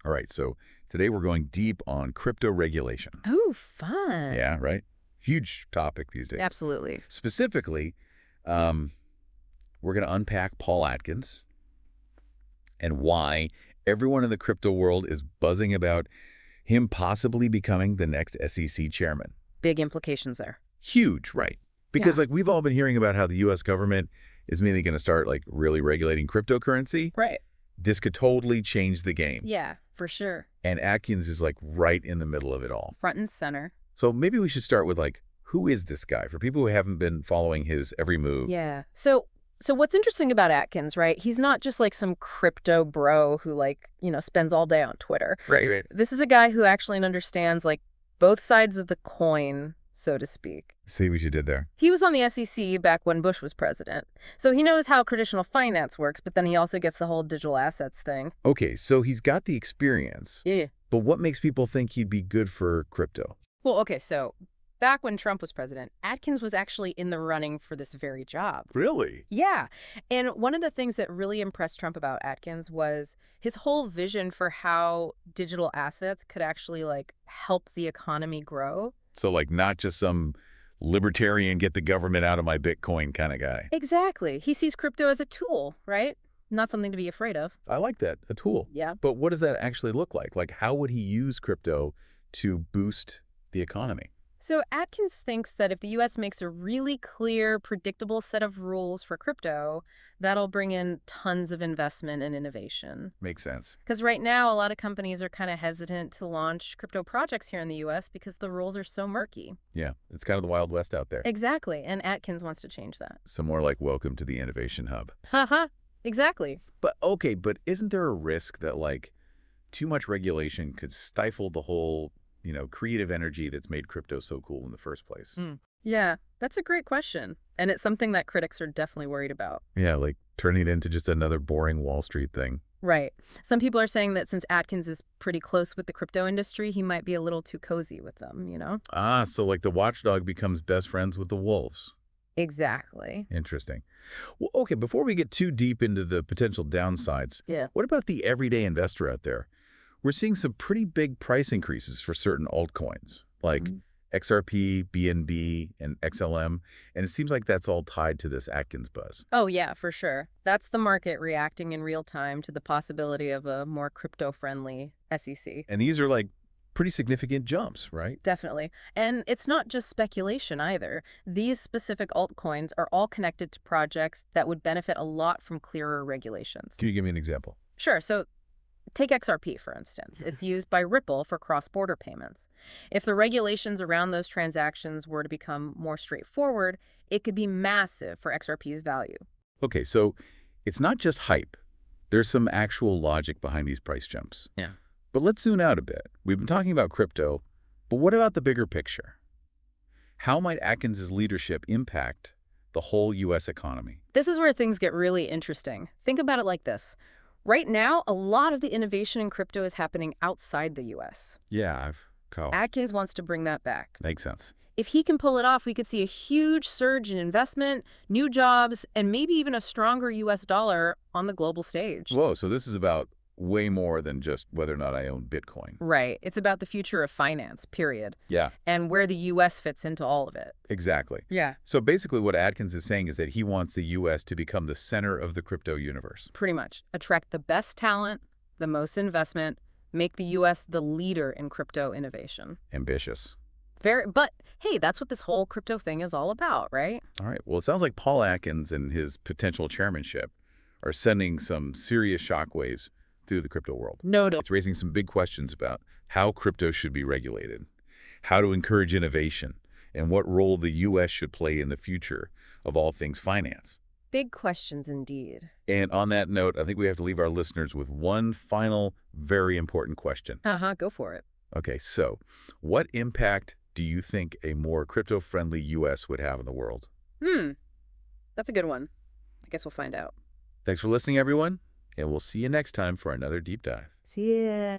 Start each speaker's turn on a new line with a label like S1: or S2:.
S1: All right, so today we're going deep on crypto regulation.
S2: Oh, fun.
S1: Yeah, right? Huge topic these days.
S2: Absolutely.
S1: Specifically, um, we're going to unpack Paul Atkins and why everyone in the crypto world is buzzing about him possibly becoming the next SEC chairman.
S2: Big implications there.
S1: Huge, right? Because
S2: Yeah.
S1: we've all been hearing about how the U.S. government is mainly going to start really regulating cryptocurrency.
S2: Right.
S1: This could totally change the game.
S2: Yeah, for sure.
S1: And Atkins is right in the middle of it all.
S2: Front and center.
S1: So maybe we should start with who is this guy for people who haven't been following his every move?
S2: Yeah. So what's interesting about Atkins, right? He's not just some crypto bro who spends all day on Twitter.
S1: Right.
S2: This is a guy who actually understands both sides of the coin, so to speak.
S1: See what you did there.
S2: He was on the SEC back when Bush was president. So he knows how traditional finance works, but then he also gets the whole digital assets thing.
S1: Okay, so he's got the experience.
S2: Yeah.
S1: But what makes people think he'd be good for crypto?
S2: Well, okay, so back when Trump was president, Atkins was actually in the running for this very job.
S1: Really?
S2: Yeah. And one of the things that really impressed Trump about Atkins was his whole vision for how digital assets could actually help the economy grow.
S1: So not just some libertarian get the government out of my Bitcoin kind of guy.
S2: Exactly. He sees crypto as a tool, right? Not something to be afraid of.
S1: I like that, a tool.
S2: Yeah.
S1: But what does that actually look like? How would he use crypto to boost the economy?
S2: So Atkins thinks that if the U.S. makes a really clear, predictable set of rules for crypto, that'll bring in tons of investment and innovation.
S1: Makes sense.
S2: Because right now, a lot of companies are kind of hesitant to launch crypto projects here in the U.S. because the rules are so murky.
S1: Yeah, it's kind of the Wild West out there.
S2: Exactly. And Atkins wants to change that.
S1: So more welcome to the innovation hub.
S2: Haha. Exactly.
S1: But okay, but isn't there a risk that too much regulation could stifle the whole creative energy that's made crypto so cool in the first place?
S2: Yeah, that's a great question. And it's something that critics are definitely worried about.
S1: Yeah, turning it into just another boring Wall Street thing.
S2: Right. Some people are saying that since Atkins is pretty close with the crypto industry, he might be a little too cozy with them,
S1: Ah, so the watchdog becomes best friends with the wolves.
S2: Exactly.
S1: Interesting. Well, okay, before we get too deep into the potential downsides,
S2: Yeah.
S1: what about the everyday investor out there? We're seeing some pretty big price increases for certain altcoins, like XRP, BNB, and XLM, and it seems like that's all tied to this Atkins buzz.
S2: Oh, yeah, for sure. That's the market reacting in real time to the possibility of a more crypto-friendly SEC.
S1: And these are pretty significant jumps, right?
S2: Definitely. And it's not just speculation either. These specific altcoins are all connected to projects that would benefit a lot from clearer regulations.
S1: Can you give me an example?
S2: Sure. So take XRP, for instance. It's used by Ripple for cross-border payments. If the regulations around those transactions were to become more straightforward, it could be massive for XRP's value.
S1: Okay, so it's not just hype. There's some actual logic behind these price jumps.
S2: Yeah.
S1: But let's zoom out a bit. We've been talking about crypto, but what about the bigger picture? How might Atkins' leadership impact the whole U.S. economy?
S2: This is where things get really interesting. Think about it like this. Right now, a lot of the innovation in crypto is happening outside the U.S.
S1: Yeah,
S2: Atkins wants to bring that back.
S1: makes sense.
S2: If he can pull it off, we could see a huge surge in investment, new jobs, and maybe even a stronger U.S. dollar on the global stage.
S1: Whoa, so this is about way more than just whether or not I own Bitcoin.
S2: Right. It's about the future of finance, period.
S1: Yeah,
S2: And where the U.S. fits into all of it.
S1: exactly.
S2: Yeah.
S1: So basically what Atkins is saying is that he wants the U.S. to become the center of the crypto universe.
S2: Pretty much. Attract the best talent, the most investment, make the U.S. the leader in crypto innovation.
S1: Ambitious.
S2: But hey, that's what this whole crypto thing is all about, right?
S1: All right, well, it sounds like Paul Atkins and his potential chairmanship are sending some serious shockwaves through the crypto world.
S2: No.
S1: It's raising some big questions about how crypto should be regulated, how to encourage innovation, and what role the U.S. should play in the future of all things finance.
S2: Big questions indeed.
S1: And on that note, I think we have to leave our listeners with one final, very important question.
S2: Go for it.
S1: Okay, so what impact do you think a more crypto-friendly U.S. would have in the world?
S2: That's a good one. I guess we'll find out.
S1: Thanks for listening, everyone, and we'll see you next time for another deep dive.
S2: See ya.